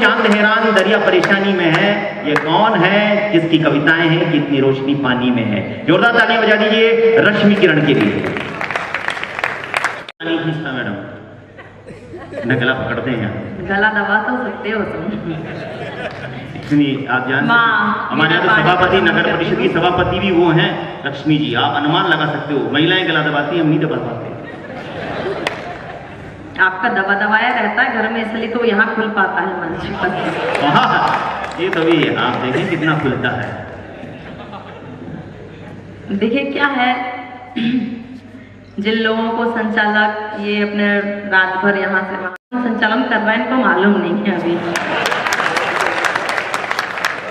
चांद हैरान दरिया परेशानी में है, ये कौन है जिसकी कविताएं हैं कितनी रोशनी पानी में है। जोरदार तालियां बजा दीजिए रश्मि किरण के लिए। नहीं खींचता मैडम, न गला पकड़ते हैं, गला दबा तो सकते हो तुम। इतनी आप जान हमारे यहाँ तो सभापति, नगर परिषद की सभापति भी वो हैं लक्ष्मी जी, आप अनुमान लगा सकते हो। महिलाएं गला दबाती, हम नहीं दबा पाते। आपका दबा दबाया रहता है घर में, इसलिए तो यहाँ खुल पाता है मंच पर। ये तभी आप देखें कितना खुलता है। देखिए क्या है, जिन लोगों को संचालक ये अपने रात भर यहाँ से वहाँ संचालन कर रहा है, इनको मालूम नहीं है अभी।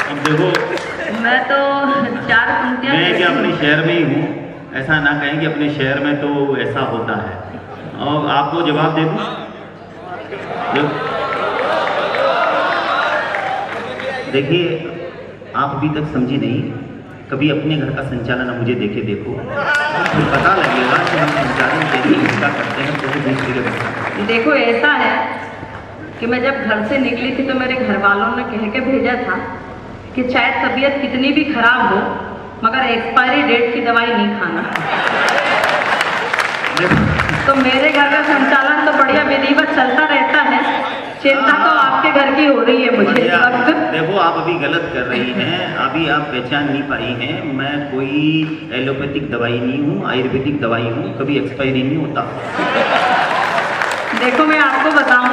अब देखो मैं तो 4 पंक्तियाँ, मैं क्या अपने शहर में ही हूँ, ऐसा ना कहें कि अपने शहर में तो ऐसा होता है। और आपको जवाब दे दूँ, देखिए आप अभी तक समझी नहीं, कभी अपने घर का संचालन मुझे देखे देखो, तो पता लगेगा कि हम संचालन कैसे इसका करते हैं। तो दूसरी देखो ऐसा है कि मैं जब घर से निकली थी तो मेरे घर वालों ने कह के भेजा था कि चाहे तबीयत कितनी भी खराब हो मगर एक्सपायरी डेट की दवाई नहीं खाना। तो मेरे घर का संचालन तो बढ़िया विधिवत चलता रहता है, चिंता तो आपके घर की हो रही है मुझे इस वक्त। देखो आप अभी गलत कर रही हैं, अभी आप पहचान नहीं पाई हैं, मैं कोई एलोपैथिक दवाई नहीं हूँ, आयुर्वेदिक दवाई हूँ, कभी एक्सपायरी नहीं होता। देखो मैं आपको बताऊं,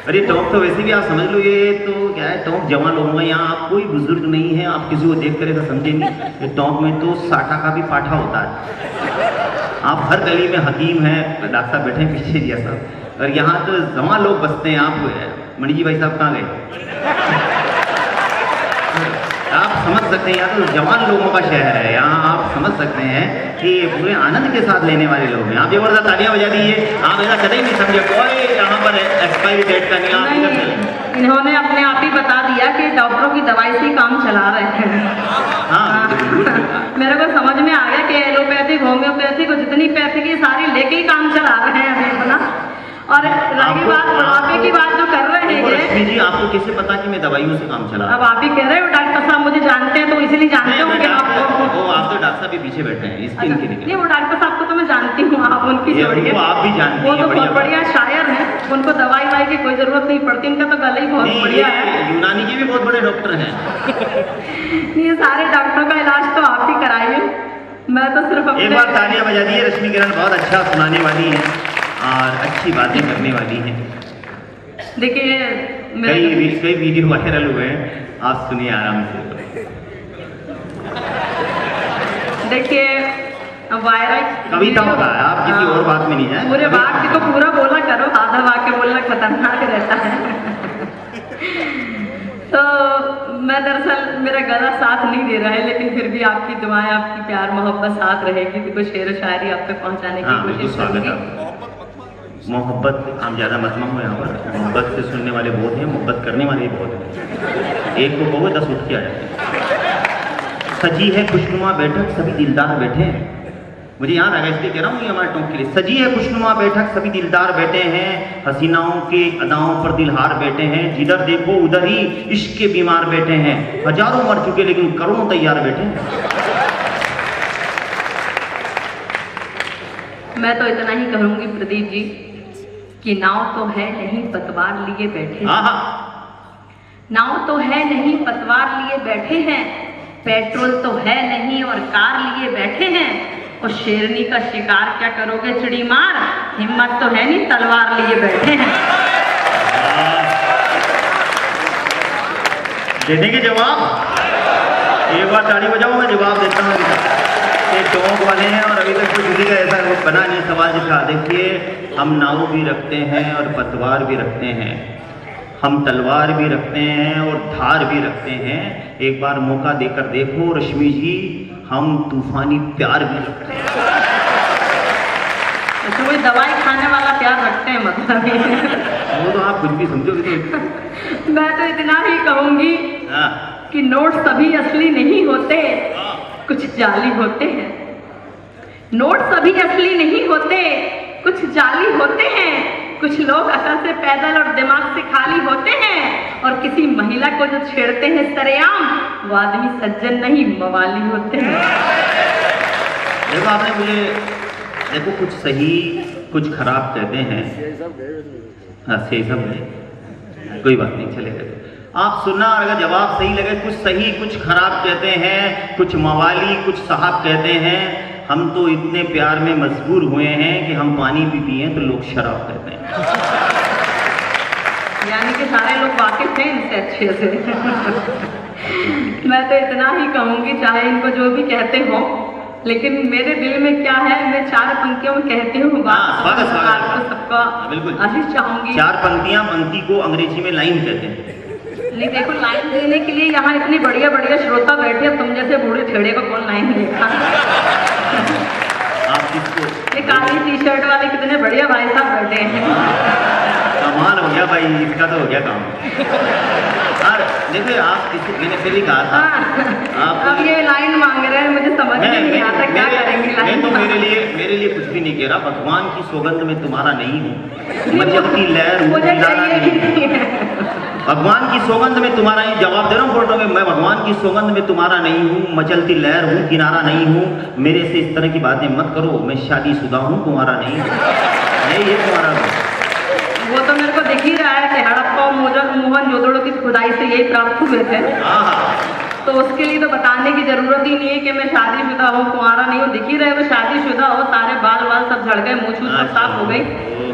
अरे टॉप तो वैसे भी आप समझ लो, ये तो क्या है, टॉप जवान लोगों का, यहाँ आप कोई बुजुर्ग नहीं है, आप किसी को देख कर ऐसा समझेंगे। ये टॉप में तो साठा का भी पाठा होता है। आप हर गली में हकीम हैं, डॉक्टर साहब बैठे हैं पीछे जी साहब, और यहाँ तो जवान लोग बसते हैं। आप मणि जी भाई साहब कहाँ गए? आप समझ सकते हैं, यहाँ तो जवान लोगों का शहर है, यहाँ आप समझ सकते हैं कि पूरे आनंद के साथ लेने वाले लोग हैं। आप जबरदस्त तालियां बजा दीजिए। आप ऐसा कभी नहीं समझे कोई यहाँ पर एक्सपायरी डेट का नहीं। इन्होंने अपने आप ही बता दिया कि डॉक्टरों की दवाई से काम चला रहे हैं। हाँ, मेरे को समझ में आ गया कि एलोपैथिक, होम्योपैथिक और जितनी पैथिक की सारी लेके ही काम चला रहे हैं अभी अपना। और रही बात बुढ़ापे की बात जो कर रहे हैं रश्मि जी, आपको कैसे पता कि मैं दवाइयों से काम चला? अब आप ही कह रहे हो डॉक्टर साहब मुझे जानते हैं तो इसलिए जानते होंगे आपको। वो आप तो डॉक्टर साहब भी पीछे बैठे हैं स्किन के लिए। नहीं, वो डॉक्टर साहब को तो मैं जानती हूँ, आप उनकी जोड़िए, आप भी जानती हैं, वो तो बहुत बढ़िया शायर हैं, उनको दवाई वाई की कोई जरूरत नहीं पड़ती, इनका तो गला ही बहुत बढ़िया है। यूनानी जी भी बहुत बड़े डॉक्टर हैं। ये सारे डॉक्टरों का इलाज तो आप ही कराइए, मैं तो सिर्फ एक बार तालियां बजा दी। रश्मि किरण बहुत अच्छा सुनाने वाली है और अच्छी बातें करने वाली है। देखिए कई वीडियो वायरल हुए हैं, आप सुनिए आराम से। देखिए वायरल कविताओं का, आप किसी और बात में नहीं जाए। पूरे वाक्य को पूरा बोला करो, आधा वाक्य बोलना खतरनाक रहता है। तो मैं दरअसल मेरा गला साथ नहीं दे रहा है, लेकिन फिर भी आपकी दुआएं, आपकी प्यार मोहब्बत साथ रहेगी, तो कुछ शेर शायरी आप तक पहुंचाने की कोशिश करूंगी। मोहब्बत आप ज़्यादा मत मांगो, यहाँ पर मोहब्बत से सुनने वाले बहुत हैं, मोहब्बत करने वाले भी बहुत हैं। एक को कहो 10 उठ के आ जाते। सजी है खुशनुमा बैठक सभी दिलदार बैठे हैं, मुझे याद आ गया इसलिए कह रहा हूँ, ये हमारे टॉप के लिए। सजी है खुशनुमा बैठक सभी दिलदार बैठे हैं, हसीनाओं के अदाओं पर दिलहार बैठे हैं, जिधर देखो उधर ही इश्क के बीमार बैठे हैं, हजारों मर चुके लेकिन करोड़ों तैयार बैठे हैं। मैं तो इतना ही कहूंगी प्रदीप जी कि नाव तो है नहीं पतवार लिए बैठे, नाव तो है नहीं पतवार लिए बैठे हैं, पेट्रोल तो है नहीं और कार लिए बैठे हैं, और शेरनी का शिकार क्या करोगे चिड़ी मार, हिम्मत तो है नहीं तलवार लिए बैठे हैं। दे देंगे जवाब? एक बार ताली बजाओ, मैं जवाब देता हूँ। ये टोंक वाले हैं और अभी तक कोई किसी का ऐसा वो बना नहीं सवाल जिसका। देखिए हम नाव भी रखते हैं और पतवार भी रखते हैं, हम तलवार भी रखते हैं और धार भी रखते हैं। एक बार मौका देकर देखो रश्मि जी, हम तूफानी प्यार भी रखते हैं। तो कोई दवाई खाने वाला प्यार रखते हैं मतलब? वो तो आप कुछ भी समझोगे तो। मैं तो इतना ही कहूंगी कि नोट सभी असली नहीं होते, कुछ जाली होते हैं। नोट सभी असली नहीं होते, कुछ जाली होते हैं। कुछ लोग अकल से पैदल और दिमाग से खाली होते हैं, और को जो छेड़ते हैं सरेआम, वो आदमी सज्जन नहीं मवाली होते हैं। देखो आपने मुझे, देखो कुछ सही कुछ खराब कहते हैं, हाँ सही सब है, कोई बात नहीं चलेगा। आप सुनना, अगर जवाब सही लगे, कुछ सही कुछ खराब कहते हैं, कुछ मवाली कुछ साहब कहते हैं। हम तो इतने प्यार में मजबूर हुए हैं कि हम पानी भी पिए तो लोग शराब कहते हैं। यानी कि सारे लोग वाकिफ हैं इनसे अच्छे से। मैं तो इतना ही कहूंगी, चाहे इनको जो भी कहते हो, लेकिन मेरे दिल में क्या है, मैं 4 पंक्तियों में कहती हूँ सबका बिल्कुल आशीष चाहूंगी। 4 पंक्तियां, पंक्ति को अंग्रेजी में लाइन कहते हैं। नहीं देखो, लाइन देने के लिए यहाँ इतनी बढ़िया बढ़िया श्रोता बैठे, तुम जैसे बूढ़े ठेड़े को कौन लाइन देगा। आप किसको, ये काली टी-शर्ट वाले कितने बढ़िया भाई साहब बैठे हैं। कमाल हो गया भाई, इसका तो हो गया काम। और देखिए आप किसी, मैंने फिर ही कहा था आप, अब ये लाइन मांग रहे हैं, मुझे समझ में नहीं आता क्या करेंगे लाइन। मैं तो मेरे लिए कुछ भी नहीं कह रहा। भगवान की सौगंध में तुम्हारा नहीं हूँ, मचलती लहर हूँ, भगवान की सौगंध में तुम्हारा ही, जवाब दे रहा हूँ फोटो में, मैं भगवान की सौगंध में तुम्हारा नहीं हूँ, मचलती लहर हूँ, किनारा नहीं हूँ। मेरे से इस तरह की बातें मत करो, मैं शादीशुदा हूँ, तुम्हारा नहीं हूँ। नहीं ये तुम्हारा हूँ। वो तो मेरे को दिख ही रहा है कि हड़प्पा और मोहनजोदड़ो की खुदाई से यही प्राप्त हुए थे। तो उसके लिए तो बताने की जरूरत ही नहीं है कि मैं शादीशुदा हूँ, कुंवारा नहीं हूँ। दिख ही रहे वो शादीशुदा हो, सारे बाल सब झड़ गए, मूछ सब साफ हो गई,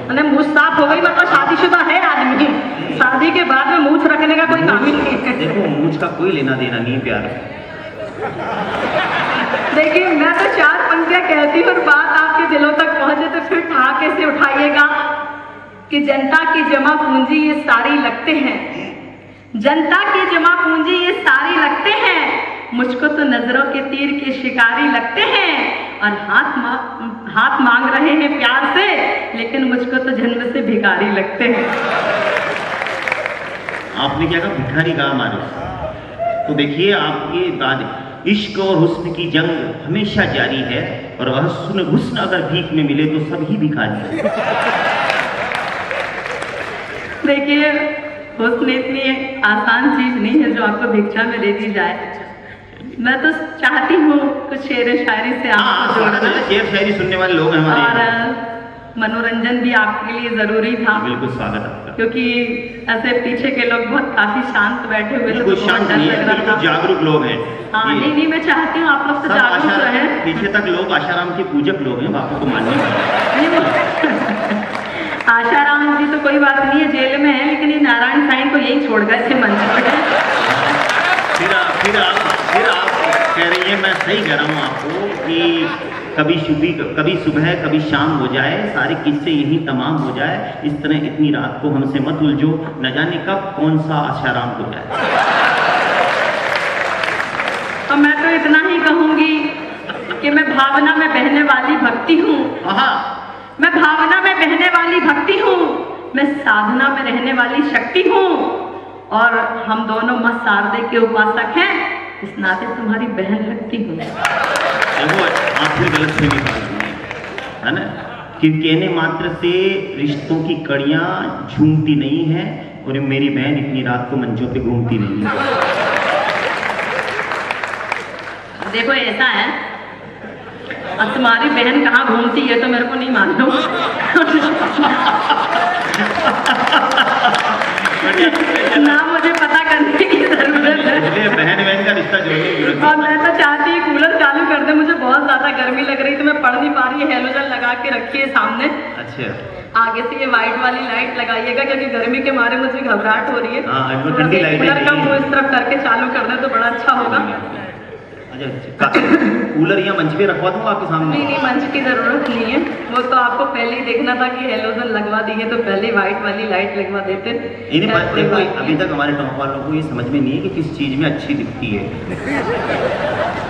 मैंने मूछ साफ हो गई, मतलब शादीशुदा है आदमी। शादी के बाद में मूछ रखने का कोई काम ही नहीं है। देखो मूछ का कोई लेना देना नहीं प्यार। देखिए मैं तो 4 पंक्तियां कहती हूँ और बात आपके दिलों तक पहुंचे तो फिर ठहाके से उठाइएगा कि जनता की जमा पूंजी ये सारी लगते हैं, जनता की जमा पूंजी ये सारी लगते हैं, मुझको तो नजरों के तीर के शिकारी लगते हैं, और हाथ मांग रहे हैं प्यार से, लेकिन मुझको तो जन्म से भिखारी लगते हैं। आपने क्या कहा, भिखारी कहा हमारे? तो देखिए आपके बाद इश्क और हुस्न की जंग हमेशा जारी है, और हुस्न अगर भीख में मिले तो सभी भिखारी है। देखिए हुस्न इतनी आसान चीज नहीं है जो आपको भिक्षा में दे दी जाए। मैं तो चाहती हूँ कुछ शेर शायरी से आपको जोड़ना। शेर शायरी सुनने वाले लोग हैं हमारे, और मनोरंजन भी आपके लिए जरूरी था। बिल्कुल स्वागत आपका। क्योंकि ऐसे पीछे के लोग बहुत काफी शांत बैठे हुए थे, शांत नहीं है, बिल्कुल जागरूक लोग हैं। हाँ नहीं मैं चाहती हूँ आप लोग तो जागरूक रहे। पीछे तक लोग आशाराम के पूजक लोग हैं, बापू को मानने वाले। आशाराम जी तो कोई बात नहीं है, जेल में है, लेकिन ये नारायण साईं को यही छोड़ गए थे मंच पर। फिर आप कह रही है, मैं सही कह रहा हूँ आपको कि कभी सुबह कभी शाम हो जाए, सारे किस्से यही तमाम हो जाए। इस तरह इतनी रात को हमसे मत उलझो, न जाने कब कौन सा आशाराम हो जाए। और मैं तो इतना ही कहूंगी कि मैं भावना में बहने वाली भक्ति हूँ, मैं भावना में बहने वाली भक्ति हूँ, मैं साधना में रहने वाली शक्ति हूँ, और हम दोनों मां शारदे के उपासक हैं, इस नाते तुम्हारी बहन लगती हूँ। देखो आप फिर गलत फहमी है ना, कि कहने मात्र से रिश्तों की कड़ियाँ झूमती नहीं है, और मेरी बहन इतनी रात को मंचों पे घूमती नहीं है। देखो ऐसा है, अब तुम्हारी बहन कहाँ घूमती है तो मेरे को नहीं मालूम। ना मुझे पता करने की जरूरत है, बहन का रिश्ता जोड़ने की जरूरत। और मैं तो चाहती हूँ कूलर चालू कर दे, मुझे बहुत ज्यादा गर्मी लग रही, तो मैं पढ़ नहीं पा रही है। हेलोजन लगा के रखिए सामने। अच्छा, आगे से ये व्हाइट वाली लाइट लगाइएगा, क्योंकि गर्मी के मारे मुझे घबराहट हो रही है। कूलर का मुंह इस तरफ करके चालू कर दे तो बड़ा अच्छा होगा। कूलर या मंच पे रखवा दूंगा आपके सामने? नहीं मंच की जरूरत नहीं है, वो तो आपको पहले ही देखना था कि हेलोजन लगवा दिए तो पहले व्हाइट वाली लाइट लगवा देते। देखो अभी तक हमारे टॉप वालों को ये समझ में नहीं है कि किस चीज में अच्छी दिखती है,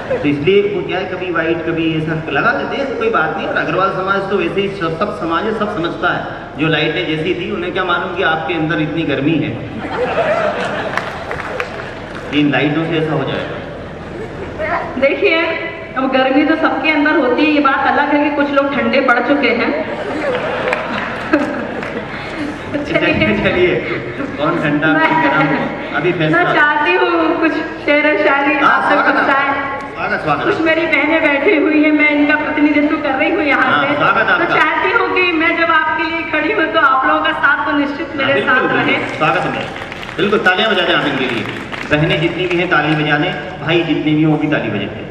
तो इसलिए वो क्या है, कभी व्हाइट कभी ये सब लगा देते हैं, कोई बात नहीं। और अग्रवाल समाज तो वैसे ही सब समाज है, सब समझता है। जो लाइटें जैसी थी उन्हें क्या मालूम कि आपके अंदर इतनी गर्मी है, इन लाइटों से ऐसा हो जाएगा। देखिए अब गर्मी तो सबके अंदर होती है, ये बात अलग है कि कुछ लोग ठंडे पड़ चुके हैं। चलिए कौन ठंडा अभी मैं चाहती हूँ कुछ शेर शायरी आप तक पहुँचाए। कुछ मेरी बहनें बैठी हुई हैं, मैं इनका प्रतिनिधित्व कर रही हूँ यहाँ से, तो चाहती हूँ कि मैं जब आपके लिए खड़ी हूँ तो आप लोगों का साथ तो निश्चित मेरे साथ रहे। स्वागत है, बिल्कुल तालियां बजा दें आप इनके लिए। बहनें जितनी भी हैं ताली बजा दें, भाई जितने भी हैं वो भी ताली बजाते हैं।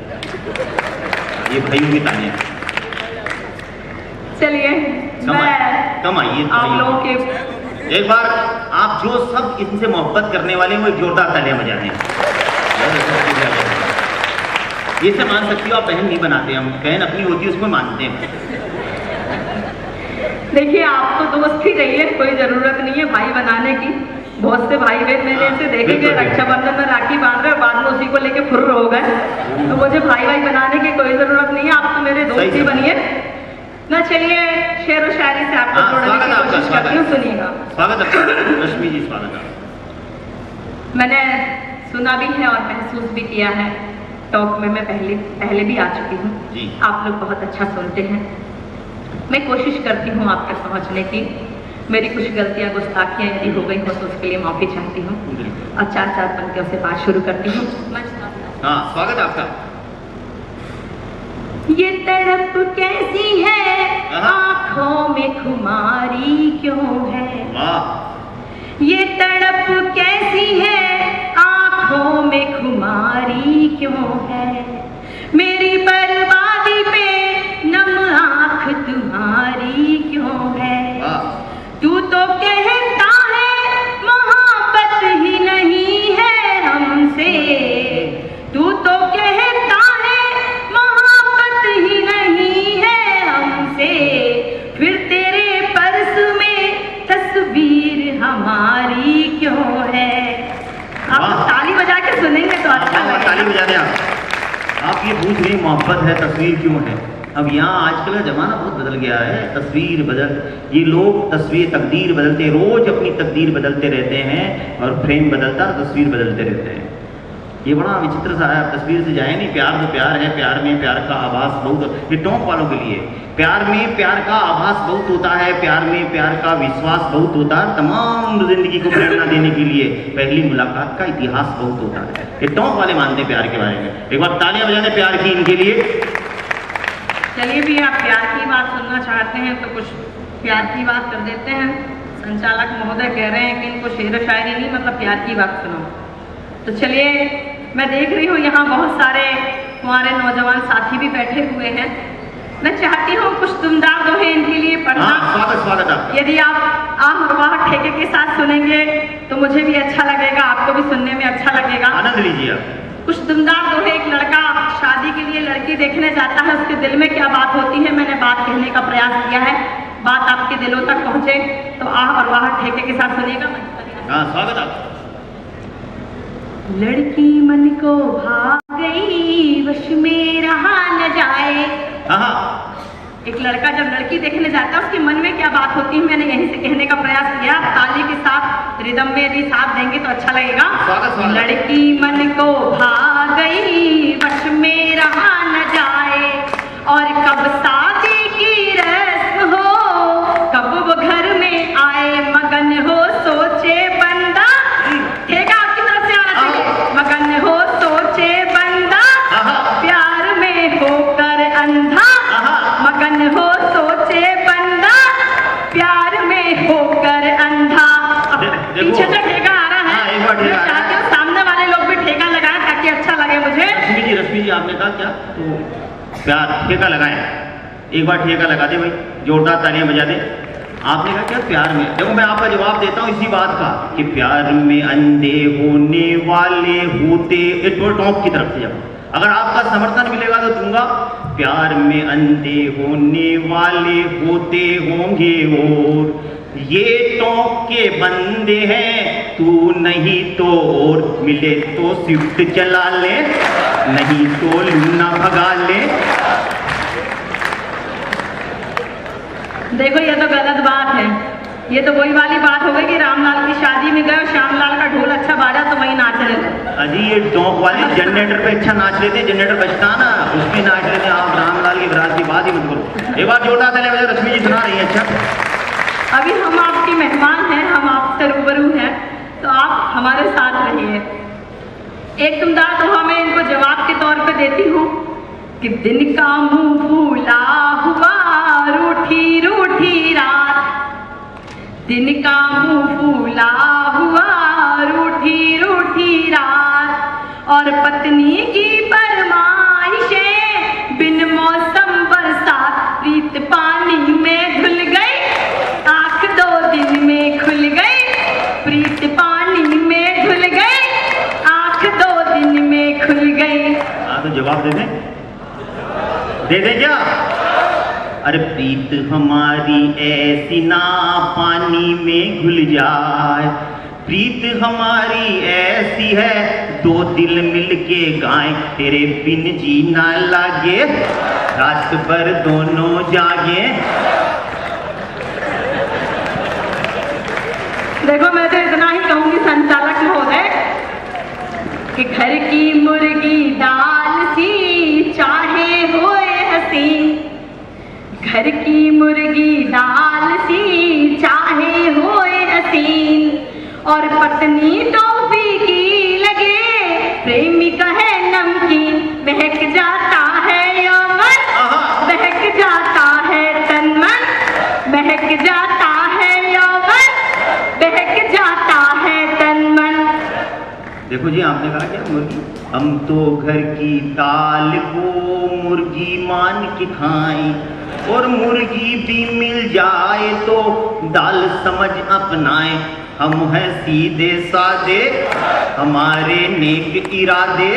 ये भाइयों की तालियां। चलिए कम आइए आप लोगों के एक बार आप जो सब इनसे मोहब्बत करने वाले हैं वो जोरदार तालियां बजा दें। ये सब मान सकती हो आप, बहन नहीं बनाते हम, बहन अपनी होती है उसको मानते हैं। देखिए आप तो दोस्त ही रहिए, कोई जरूरत नहीं है भाई बनाने की। बहुत से भाई बहन मैंने ऐसे देखे कि रक्षाबंधन में राखी बांध रहे और बाद में उसी को लेके फुर्र हो गए, तो मुझे भाई बनाने की कोई जरूरत नहीं है, आप तो मेरे दोस्त ही बनिए ना। चलिए शेर व शायरी से आपको जोड़ने की कोशिश करती हूँ, सुनिएगा। स्वागत है रश्मि जी, स्वागत है। मैंने सुना भी है और महसूस भी किया है, टॉक में मैं पहले भी आ चुकी हूँ, आप लोग बहुत अच्छा सुनते हैं। मैं कोशिश करती हूँ आप तक पहुँचने की। मेरी कुछ गलतियाँ गुस्ताखियाँ यदि हो गई हो तो उसके लिए माफ़ी चाहती हूँ और चार पंक्तियों से बात शुरू करती हूँ। हाँ स्वागत आपका। ये तड़प कैसी है आँखों में खुमारी क्यों है, ये तड़प कैसी है आँखों में खुमारी क्यों है, मेरी बर्बादी पे नम आँख तुम्हारी क्यों है। तू तो कहता है मोहब्बत ही नहीं है हमसे, तू तो कहता है मोहब्बत ही नहीं है हमसे, फिर तेरे पर्स में तस्वीर हमारी क्यों है। आप ताली बजा के सुनेंगे तो अच्छा लगेगा। ताली बजा दें आप ये पूछ रहे मोहब्बत है तस्वीर क्यों है। अब यहाँ आजकल का जमाना बहुत बदल गया है, तस्वीर बदल, ये लोग तस्वीर तकदीर बदलते, रोज अपनी तकदीर बदलते रहते हैं और फ्रेम बदलता तस्वीर बदलते रहते हैं। ये बड़ा विचित्र सा है, तस्वीर से जाए नहीं। प्यार तो प्यार है, प्यार में प्यार का आभास बहुत, ये टोंक वालों के लिए प्यार में प्यार का आभास बहुत होता है, प्यार में प्यार का विश्वास बहुत होता है, तमाम जिंदगी को प्रेरणा देने के लिए पहली मुलाकात का इतिहास बहुत होता है। ये टोंक वाले मानते हैं प्यार के बारे में। एक बार तालियां बजाने प्यार की इनके लिए। चलिए भी आप प्यार की बात सुनना चाहते हैं तो कुछ प्यार की बात कर देते हैं। संचालक महोदय कह रहे हैं कि इनको शेर शायरी नहीं मतलब प्यार की बात सुनो, तो चलिए मैं देख रही हूँ यहाँ बहुत सारे हमारे नौजवान साथी भी बैठे हुए हैं। मैं चाहती हूँ कुछ दुमदार दोहे इनके लिए पढ़ना। स्वागत। यदि आप आह और वाह ठेके के साथ सुनेंगे तो मुझे भी अच्छा लगेगा, आपको भी सुनने में अच्छा लगेगा। आनंद लीजिए आप। कुछ दुमदार दोहे। एक लड़का शादी के लिए लड़की देखने जाता है, उसके दिल में क्या बात होती है, मैंने बात कहने का प्रयास किया है, बात आपके दिलों तक पहुंचे तो आह और वाह ठेके के साथ सुनिएगा। स्वागत आप। लड़की मन को भाग गई वश में रहा न जाए। एक लड़का जब लड़की देखने जाता है उसके मन में क्या बात होती है, मैंने यहीं से कहने का प्रयास किया। ताली के साथ रिदम में यदि साथ देंगे तो अच्छा लगेगा। लड़की मन को भाग गई वश में रहा न जाए, और कब शादी की रस्म हो कब वो घर में आए, मगन हो सोचे बंदा। ठेका आपकी तरफ से आना चाहिए। मगन हो सोचे बंदा प्यार में होकर अंधा, मगन हो सोचे बंदा प्यार में होकर अंधा। पीछे से ठेका आ रहा है, मैं चाहती हूँ सामने वाले लोग भी ठेका लगाएं ताकि अच्छा लगे मुझे। रश्मि जी आपने कहा क्या तो प्यार ठेका लगाएं, एक बार ठेका लगा दे भाई, जोरदार तालियां बजा दे। आपने कहा क्या प्यार में, देखो मैं आपका जवाब देता हूँ इसी बात का कि प्यार में अंधे होने वाले होते, एक टॉप की तरफ से जब अगर आपका समर्थन मिलेगा तो दूंगा। प्यार में अंधे होने वाले होते होंगे और ये टॉप के बंदे हैं, तू नहीं तो और मिले तो स्विफ्ट चला ले, नहीं तो लूना भगा ले। देखो ये तो गलत बात है, ये तो वही वाली बात हो गई कि रामलाल की शादी में गए श्यामलाल का ढोल अच्छा बाजा तो वही नाच रहे थे। अजी ये टॉप वाले जनरेटर पे अच्छा नाच लेते, जनरेटर बजता ना उसमें नाच लेते। आप रामलाल की बारात की बात ही मत करो। एक बार जोरदार तालियां बजाओ, रश्मि जी सुना रही है। अच्छा अभी हम आपके मेहमान हैं, रूबरू हैं, तो आप हमारे साथ रहिए। एक तुमदार दोहा मैं इनको जवाब के तौर पे देती हूँ कि दिन का मुंह फूला हुआ रूठी रूठी रात, दिन का मुंह फूला हुआ रूठी रूठी रात, और पत्नी की फरमाइशें बिन मौसम बरसात, प्रीत पानी में धुल गई आंख 2 दिन में खुल गई, प्रीत पानी में धुल गई आंख 2 दिन में खुल गई। तो जवाब दे दें क्या? अरे प्रीत हमारी ऐसी ना पानी में घुल जाए, प्रीत हमारी ऐसी है 2 दिल मिलके गाएं, तेरे बिन जी ना लागे रात भर दोनों जागे। देखो मैं तो इतना ही कहूंगी संचालक महोदय कि घर की मुर्गी दाल सी चाहे होए हसीन, घर की मुर्गी दाल सी चाहे होए हसीन, और पत्नी टॉफी की लगे प्रेमी कहे नमकीन, महक जाता है यौवन महक जाता है तन मन, महक जाता है यौवन महक जाता है तन मन। देखो जी, आपने कहा क्या मुर्गी? हम तो घर की दाल को मुर्गी मान के खाएं, और मुर्गी भी मिल जाए तो दाल समझ अपनाएं, हम हैं सीधे साधे हमारे नेक इरादे।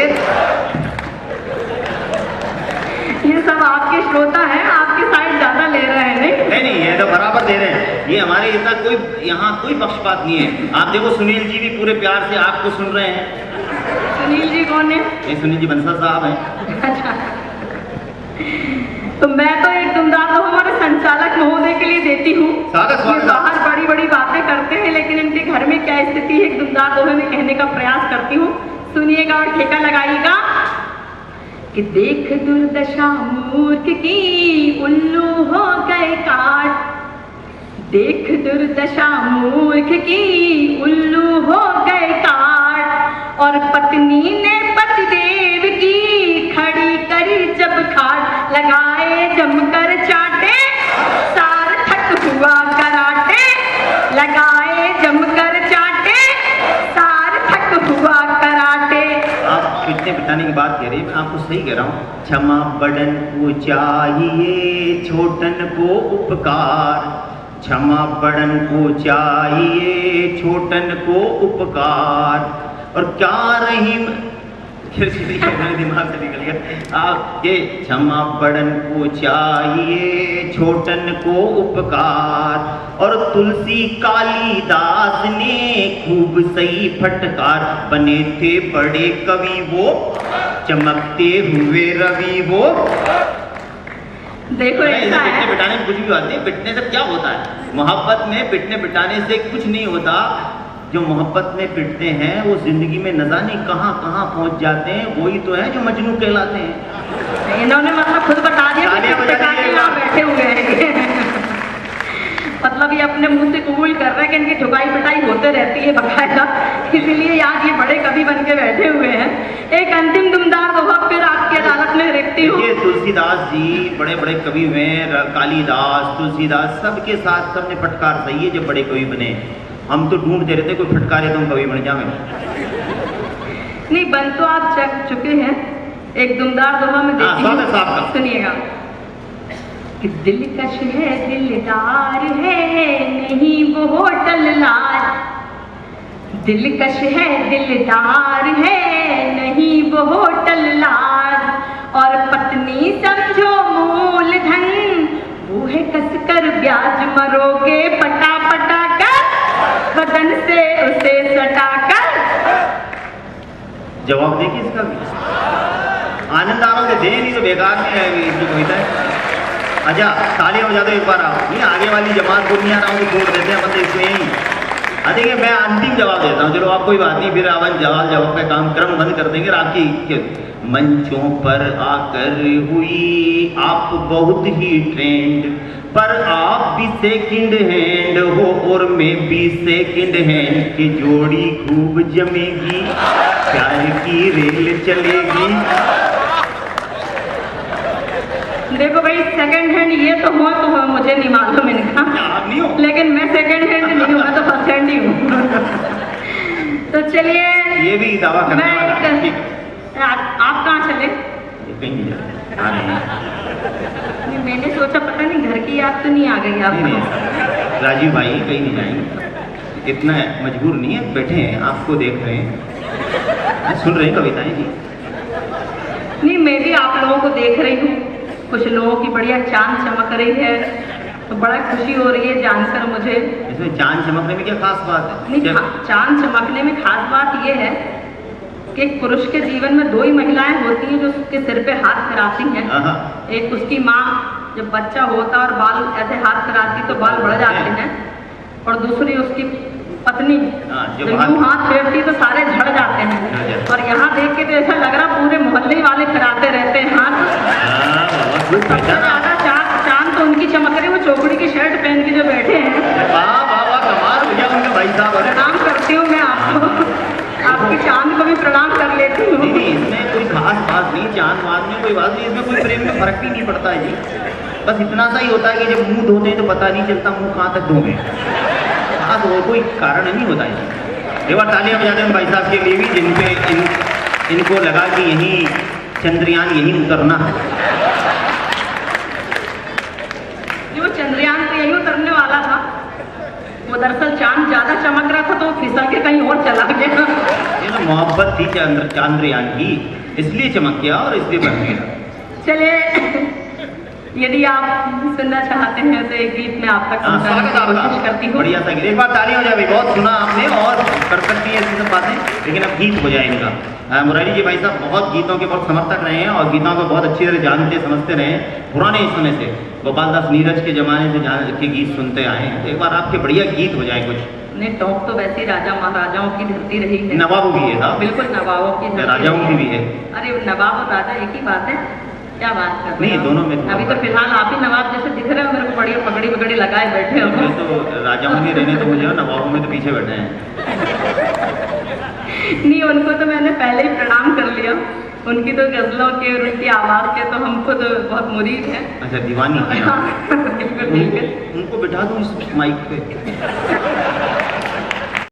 ये सब आपके श्रोता हैं, आपकी साइड ज्यादा ले रहे हैं। नहीं, ये तो बराबर दे रहे हैं, ये हमारे इतना कोई यहाँ कोई पक्षपात नहीं है। आप देखो सुनील जी भी पूरे प्यार से आपको सुन रहे हैं। सुनील जी कौन है? ये सुनील जी बंसल साहब हैं। अच्छा, तो मैं तो एक तुमदार तो हमारे संचालक महोदय के लिए देती हूँ। बाहर बड़ी बड़ी बातें करते हैं, लेकिन इनके घर में क्या स्थिति है एक तुमदार दोहे में कहने का प्रयास करती हूँ, सुनिएगा और ठेका लगाइएगा। कि देख दुर्दशा मूर्ख की उल्लू हो गए काट, देख दुर्दशा मूर्ख की उल्लू हो गए काट, और पत्नी ने पतिदेव की खड़ी करी जब खाट, लगाए जमकर चाटे सार्थक हुआ कराटे, लगाए जमकर चाटे सार्थक हुआ कराटे। आप पिटने पिटाने की बात कह रही है, मैं आपको सही कह रहा हूँ। क्षमा बड़न को चाहिए छोटन को उपकार, क्षमा बड़न को चाहिए छोटन को उपकार, और क्या रहीम मेरे दिमाग से निकल गया। आपके क्षमा बड़न को चाहिए छोटन को उपकार, और तुलसी कालिदास ने खूब सही फटकार, बने थे बड़े कवि वो चमकते हुए रवि वो। देखो पिटने पिटाने में कुछ भी बात नहीं, पिटने से क्या होता है? मोहब्बत में पिटने पिटाने से कुछ नहीं होता। जो मोहब्बत में पिटते हैं वो जिंदगी में न जाने कहाँ कहाँ पहुँच जाते हैं, वही तो है जो मजनू कहलाते हैं। इन्होंने मतलब खुद बता दिया बैठे हुए हैं। मतलब ये अपने मुंह से कबूल कर रहे हैं कि इनकी ठुकाई पिटाई होते रहती है बकायदा, इसीलिए आज ये बड़े कवि बन के बैठे हुए हैं। एक अंतिम दुमदार दोहा फिर आपकी अदालत में रखती हूँ। तुलसीदास जी बड़े बड़े कवि हुए, कालिदास, तुलसीदास, सबके साथ सबने फटकार सही है जब बड़े कवि बने। हम तो ढूंढते रहते कोई फटकारे तो हम कवि बन जाए। नहीं, बन तो आप चुके हैं। एक दुमदार दोहा में देती हूँ, सुनिएगा। कि दिलकश है दिलदार है नहीं वो होटल लाल, दिलकश है दिलदार है नहीं वो होटल लाल, और पत्नी समझो मूलधन वो है कसकर ब्याज, मरोगे पटा पटा कर बदन से उसे सटा कर। जवाब देखिए इसका भी, आनंद आ रहा है, दे नहीं तो बेकार में आएगी इसकी कविता है। अच्छा, तालियां हो जाते एक बार आप, ये आगे वाली जमात को नहीं आ रहा हूँ तो छोड़ देते हैं मतलब इसमें ही। देखिए मैं अंतिम जवाब देता हूँ, चलो आप कोई बात नहीं, फिर अपन जवाब का काम क्रम बंद कर देंगे। आपकी मंचों पर आकर हुई आप बहुत ही ट्रेंड, पर आप भी सेकंड हैंड हो और मैं भी सेकंड हैंड की जोड़ी खूब जमेगी, प्यार की रेल चलेगी। देखो भाई, सेकंड हैंड ये तो हो मुझे नहीं मालूम इनका, आप नहीं हो? लेकिन मैं सेकंड हैंड नहीं हूँ, मैं तो फर्स्ट हैंड ही हूँ। तो चलिए, ये भी दावा करने मैं वाला है। ठीक। आप कहाँ चले? कहीं नहीं जा रहे हैं। नहीं, मैंने सोचा पता नहीं घर की याद तो नहीं आ गई नहीं आपको। नहीं, राजीव भाई कहीं नहीं जाएंगे, इतना मजबूर नहीं है, बैठे हैं आपको देख रहे हैं, सुन रहे हैं कविताएं जी। नहीं, मैं भी आप लोगों को देख रही हूँ, कुछ लोगों की बढ़िया चांद चमक रही है, तो बड़ा खुशी हो रही है जानकर मुझे। इसमें चांद चमकने में क्या खास बात है? नहीं, चांद चमकने में खास बात ये है कि एक पुरुष के जीवन में दो ही महिलाएं होती हैं जो उसके सिर पे हाथ फिराती हैं। एक उसकी माँ, जब बच्चा होता और बाल ऐसे हाथ फिराती तो बाल बढ़ जाते हैं, और दूसरी उसकी पत्नी जब यूं हाथ फेरती तो सारे झड़ जाते हैं। और यहाँ देख के तो ऐसा लग रहा पूरे मोहल्ले वाले फिराते रहते हैं हाथ। सबसे ज्यादा चांद तो उनकी चमक रही, वो चौकड़ी की शर्ट पहन के जो बैठे हैं। कमाल हो गया उनके भाई साहब। प्रणाम करती हूँ मैं आपको, आपकी चांद को भी प्रणाम कर लेती हूँ। नहीं, इसमें कोई खास बात नहीं, चांद वाद में कोई बात नहीं, इसमें कोई प्रेम में फर्क भी नहीं पड़ता है जी। बस इतना सा ही होता है कि जब मुंह धोते हैं तो पता नहीं चलता मुंह कहाँ तक धोए, खास वो कोई कारण नहीं होता है। एक बार तालियां बजाते हैं भाई साहब के लिए भी, जिनपे इनको लगा कि यहीं चंद्रयान यहीं उतरना है। वो चंद्रयान तो यहीं उतरने वाला था, वो दरअसल चांद ज्यादा चमक रहा था तो वो फिसल के कहीं और चला गया। ये तो मोहब्बत थी चंद्रयान की, इसलिए चमक गया और इसलिए बन गया। चलिए, यदि आप सुनना चाहते हैं तो एक गीत में आप तक पहुंचाने की कोशिश करती हूँ। बढ़िया सा गीत, एक बार ताली हो जाए भाई, बहुत सुना आपने और कर सकती है ऐसी सब बातें, लेकिन अब गीत हो जाए इनका। मुरारी जी भाई साहब बहुत गीतों के बहुत समर्थक रहे हैं और गीतों को बहुत अच्छी तरह जानते समझते रहे हैं, पुराने समय से गोपाल दास नीरज के जमाने से के गीत सुनते आए हैं। तो एक बार आपके बढ़िया गीत हो जाए कुछ। नहीं, टॉप तो वैसे राजा महाराजाओं की धरती रही है, नवाबों की है साहब, बिल्कुल नवाबों की, राजाओं की भी है। अरे नवाब और राजा एक ही बात है, क्या बात कर रहे नहीं, दोनों में अभी तो फिलहाल आप ही नवाब जैसे दिख रहे हो, मेरे को बढ़िया पगड़ी वगड़ी लगाए बैठे हो। तो राजाओं में रहने तो मुझे, नवाबों में तो पीछे बैठे हैं। नहीं, उनको तो मैंने पहले ही प्रणाम कर लिया, उनकी तो गजलों के और उनकी आवाज के तो हमको तो बहुत मुरीद है। अच्छा, दीवानी है। बिल्कुल बिल्कुल। उनको बिठा दूं इस माइक पे।